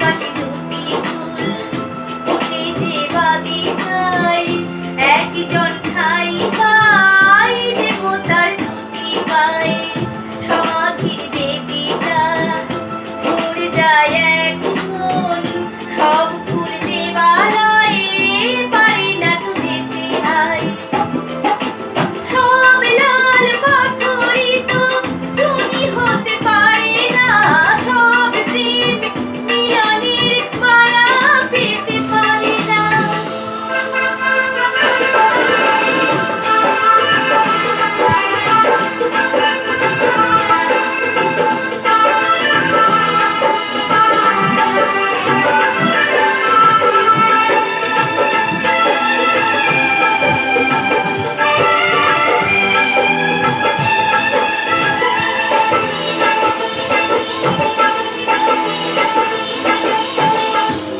পাশাপাশি দুটি ফুল ফুটে যে বাগিচায়, একজন ঠাই পায় দেবতার দুটি পায়ে। সমাধির বেদিটা সরে যায় এখন, সব ফুল দেবালয়ে পারে না তো যেতে হয়। সব লাল পাথরিত চুনি হতে পারে না, সব প্রেম মিলনের মালা পেতে পারে না।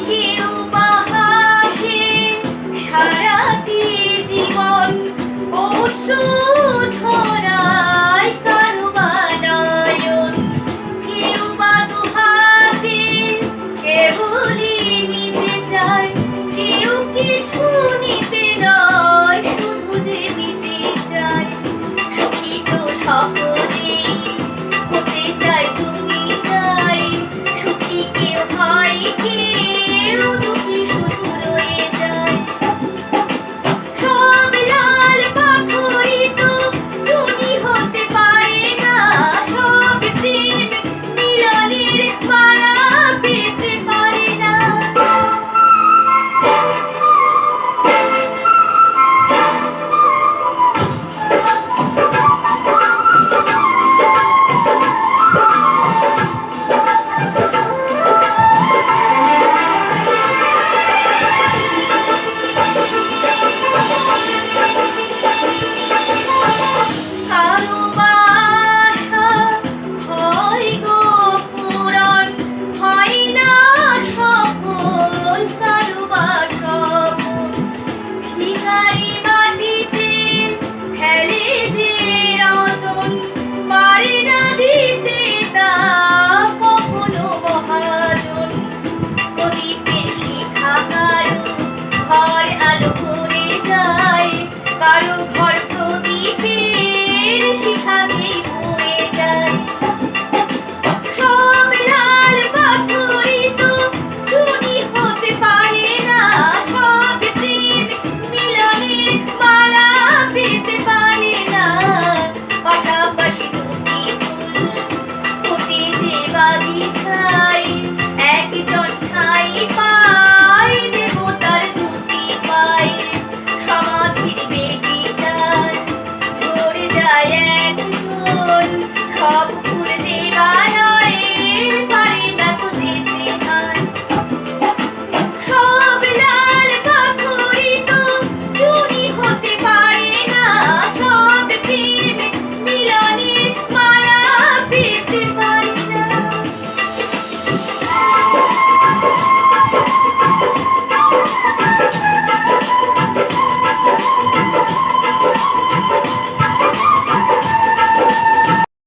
কেউ বা হাসে সারাটি জীবন, অশ্রু ঝরায় কারো বা নয়ন। কেউ বা দুহাতে কেবলই নিতে চায়, কেউ কিছু নিতে নয় শুধু যে দিতে চায়। সুখী তো সকলেই হতে চায় দুনিয়ায়, সুখী কেউ হয় কেউ দুঃখী শুধু রয়ে যায়। সব লাল পাথরিত চুনি হতে পারে না, সব প্রেম মিলনের মালা পেতে পারে না। কারো বা আশা হয় গো পূরণ, হয় না সফল কারো বা স্বপন। ভিখারি মাটিতে ফেলে যে রতন, পারে না দিতে তা কখনো মহাজন। প্রদীপের শিখা কারো ঘর আলো করে যায়, কারো ঘর প্রদীপের শিখাতেই পুড়ে যায়। সব লাল পাথরিত চুনি হতে পারে না, সব প্রেম মিলনের মালা পেতে পারে না। পাশাপাশি দুটি ফুল ফুটে যে বাগিচায়, একজন ঠাই পায় দেবতার দুটি পায়ে। সমাধির বেদিটায় ঝরে যায় একজন, সব